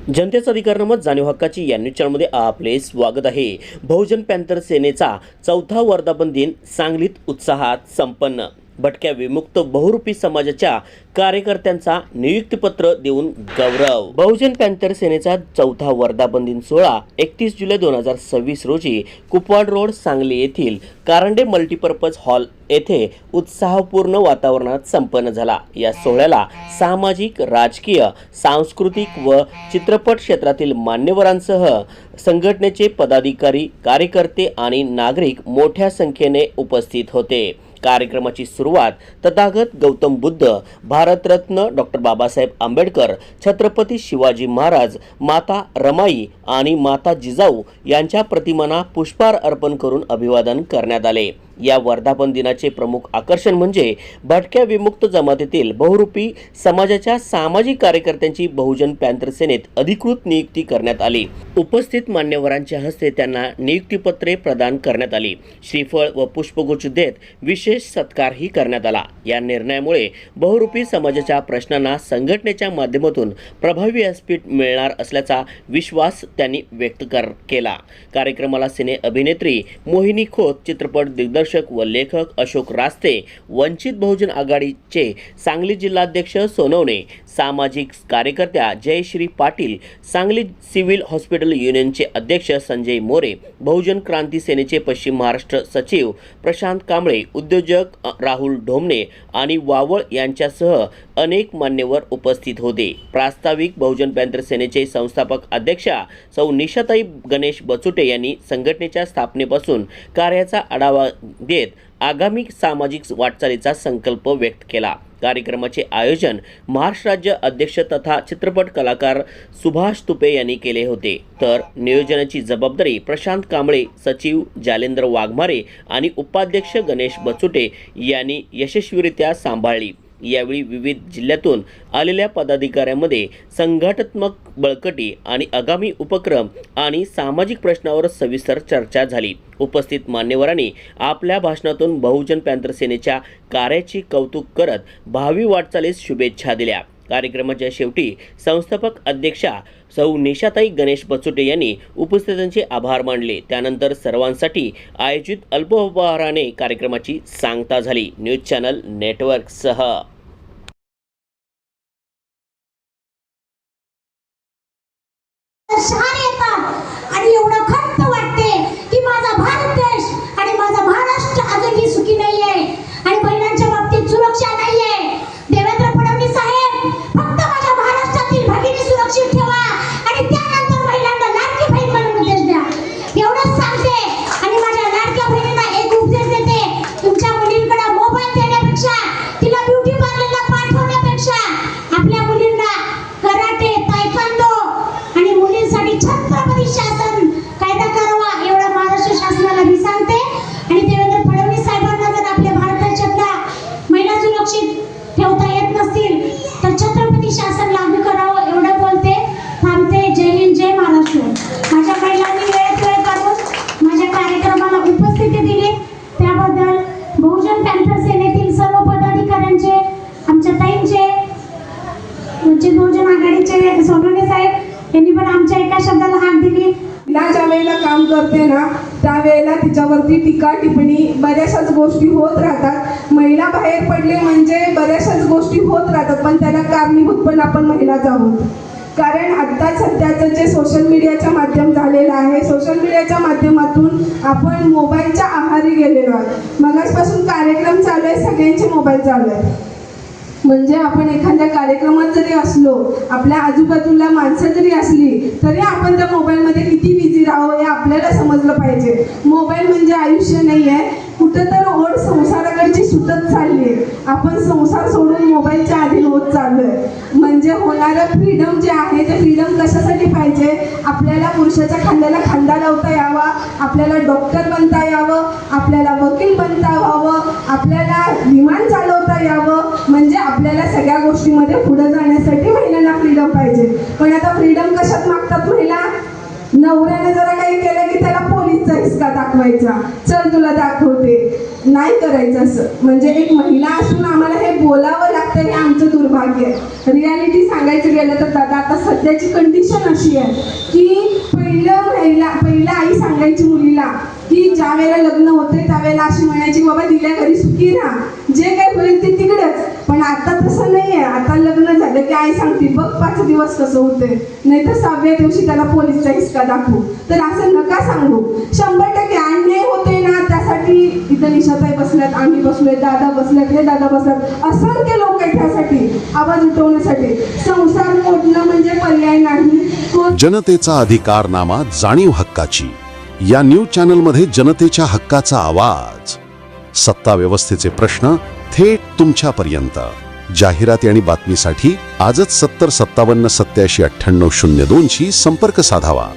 जनतेचा अधिकार मत जाणीव हक्काची या न्यूज चॅनलमध्ये आपले स्वागत आहे। बहुजन पॅंथर सेनेचा चौथा वर्धापन दिन सांगलीत उत्साहात संपन्न। भटक्या विमुक्त बहुरूपी समाजाच्या कार्यकर्त्यांचा नियुक्तीपत्र देऊन गौरव। बहुजन पॅंथर सेनेचा चौथा वर्धापन दिन सोहळा 31 जुलै 2026 रोजी कुपवाड रोड सांगली येथील कारंडे मल्टीपर्पज हॉल येथे उत्साहपूर्ण वातावरणात संपन्न झाला। या सोहळ्याला सामाजिक, राजकीय, सांस्कृतिक व चित्रपट क्षेत्रातील मान्यवरांसह संघटनेचे पदाधिकारी, कार्यकर्ते आणि नागरिक मोठ्या संख्येने उपस्थित होते। कार्यक्रमाची सुरुवात तथागत गौतम बुद्ध, भारतरत्न डॉक्टर बाबासाहेब आंबेडकर, छत्रपती शिवाजी महाराज, माता रमाई आणि माता जिजाऊ यांच्या प्रतिमांना पुष्पहार अर्पण करून अभिवादन करण्यात आले। या वर्धापन दिनाचे प्रमुख आकर्षण म्हणजे भटक्या विमुक्त जमातीतील बहुरूपी समाजाच्या सामाजिक कार्यकर्त्यांची बहुजन पॅंथर सेनेत अधिकृत नियुक्ती करण्यात आली। उपस्थित मान्यवरांच्या हस्ते त्यांना नियुक्तीपत्रे प्रदान करण्यात आली। श्रीफळ व पुष्पगुच्छ देत विशेष सत्कारही करण्यात आला। या निर्णयामुळे बहुरूपी समाजाच्या प्रश्नांना संघटनेच्या माध्यमातून प्रभावी व्यासपीठ मिळणार असल्याचा विश्वास त्यांनी व्यक्त केला। कार्यक्रमाला सिने अभिनेत्री मोहिनी खोत, चित्रपट दिग्दर्शक व लेखक अशोक रास्ते, वंचित बहुजन आघाडीचे सांगली जिल्हाध्यक्ष सोनवणे, सामाजिक कार्यकर्त्या जयश्री पाटील, सांगली सिव्हिल हॉस्पिटल युनियनचे अध्यक्ष संजय मोरे, बहुजन क्रांती सेनेचे पश्चिम महाराष्ट्र सचिव प्रशांत कांबळे, उद्योजक राहुल ढोमणे आणि वावळ यांच्यासह अनेक मान्यवर उपस्थित होते। प्रास्ताविक बहुजन पॅंथर सेनेचे संस्थापक अध्यक्षा सौ निशाताई गणेश बचुटे यांनी संघटनेच्या स्थापनेपासून कार्याचा आढावा देत आगामी सामाजिक वाटचालीचा संकल्प व्यक्त केला। कार्यक्रमाचे आयोजन महाराष्ट्र राज्य अध्यक्ष तथा चित्रपट कलाकार सुभाष तुपे यांनी केले होते, तर नियोजनाची जबाबदारी प्रशांत कांबळे, सचिव जालेंद्र वाघमारे आणि उपाध्यक्ष गणेश बचुटे यांनी यशस्वीरित्या सांभाळली। यावेळी विविध जिल्ह्यातून आलेल्या पदाधिकाऱ्यांमध्ये संघटनात्मक बळकटी आणि आगामी उपक्रम आणि सामाजिक प्रश्नावर सविस्तर चर्चा झाली। उपस्थित मान्यवरांनी आपल्या भाषणातून बहुजन पॅंथर सेनेच्या कार्याचे कौतुक करत भावी वाटचालीस शुभेच्छा दिल्या। कार्यक्रमाच्या शेवटी संस्थापक अध्यक्षा सौ निशाताई गणेश बचुटे यांनी उपस्थितांचे आभार मानले। त्यानंतर सर्वांसाठी आयोजित अल्पोपहाराने कार्यक्रमाची सांगता झाली। न्यूज चॅनल नेटवर्कसह आणि एवढं खंत वाटते की माझा भारत देश आणि माझा महाराष्ट्र अजूनही सुखी नाहीये आणि महिलांच्या बाबतीत सुरक्षा नाहीये। देवेंद्र फडणवीस साहेब, फक्त माझ्या महाराष्ट्रातील भगिनी सुरक्षित ठेवा आणि त्यानंतर महिलांना लाडकी बहीण म्हणून उपदेश द्या, एवढंच सांगते। आणि माझ्या लाडक्या बहिणींना एक उपदेश देते, तुमच्या मुलींकडे मोबाईल देण्यापेक्षा, तिला ब्युटी पार्लरला पाठवण्यापेक्षा आपल्या मुलींना कराटे, तायक्वांदो आणि मुलींसाठी छत्रपती शासन कायदा करावा, एवढा महाराष्ट्र शासनाला मी सांगते। आणि देवेंद्र फडणवीस साहेबांना जर आपल्या भारत देशातल्या महिला सुरक्षित ठेवता येत नसतील तर छत्रपती शासन लागू करावं, एवढं बोलते, थांबते। जय हिंद, जय महाराष्ट्र। माझ्या महिलांनी वेळ काढून माझ्या कार्यक्रमाला उपस्थिती दिली त्याबद्दल बहुजन पॅंथर सेनेतील सर्व पदाधिकाऱ्यांचे, आमच्या ताईंचे, वंचित बहुजन आघाडीचे सोनवणे साहेब यांनी पण आमच्या एका शब्दाला हाक दिली। ज्या वेळेला काम करते ना त्यावेळेला तिच्यावरती टीका टिप्पणी बऱ्याचशाच गोष्टी होत राहतात। महिला बाहेर पडले म्हणजे बऱ्याचशाच गोष्टी होत राहतात, पण त्याला कारणीभूत पण आपण महिलाच आहोत। कारण आत्ता सध्याचं जे सोशल मीडियाचं माध्यम झालेलं आहे, सोशल मीडियाच्या माध्यमातून आपण मोबाईलच्या आहारी गेलेलो आहोत। मगाचपासून कार्यक्रम चालू आहे, सगळ्यांचे मोबाईल चालू आहे। म्हणजे आपण एखाद्या कार्यक्रमात जरी असलो, आपल्या आजूबाजूला माणसं जरी असली तरी आपण त्या मोबाईलमध्ये किती बिझी राहावं हे आपल्याला समजलं पाहिजे। मोबाईल म्हणजे आयुष्य नाही आहे, कुठं तर ओढ संसाराकडची सुटत चालली आहे। आपण संसार सोडून मोबाईलच्या अधीन होत चाललो आहे। म्हणजे होणारं फ्रीडम जे आहे ते फ्रीडम कशासाठी पाहिजे? आपल्याला पुरुषाच्या खांद्याला खांदा लावता यावा, आपल्याला डॉक्टर बनता यावं, आपल्याला वकील बनता यावं, आपल्याला विमान चालवता यावं, म्हणजे आपल्याला सगळ्या गोष्टीमध्ये पुढे जाण्यासाठी महिलांना फ्रीडम पाहिजे। पण आता फ्रीडम कशात मागतात महिला? नवऱ्याने जरा काही केलं की त्याला पोलीसचा हिसका दाखवायचा, चल तुला दाखवते। नाही करायचं असं. म्हणजे एक महिला असून आम्हाला हे बोलावं लागतं, हे आमचं दुर्भाग्य आहे. रियालिटी सांगायचं गेलं तर दादा, आता सध्याची कंडिशन अशी आहे की पहिलं आई सांगायची मुलीला की ज्या वेळेला लग्न होते त्यावेळेला अशी म्हणायची बाबा दिल्या घरी सुखी राहा, जे काय होईल ते तिकडेच. पण आता तसं नाही आहे. आता लग्न झालं की आई सांगते बघ 5 दिवस कसं होते, नाही तर 6व्या दिवशी त्याला पोलीसचा हिसका दाखवू. तर असं नका सांगू. 100% अन्याय होते ना, त्यासाठी इथं निशाताई बसल्यात, आम्ही बसलोय, दादा बसल्यात, हे दादा बसल्यात, असंख्य लोक आहेत त्यासाठी आवाज उठवण्यासाठी. संसार मोडणं म्हणजे पर्याय नाही. जनतेचा अधिकारनामा, जाणीव हक्काची या न्यूज चॅनलमध्ये जनतेच्या हक्काचा आवाज. सत्ता व्यवस्थेचे प्रश्न थेट तुमच्यापर्यंत. जाहिराती आणि बातमीसाठी आजच 70 57 87 98 02 शी संपर्क साधावा.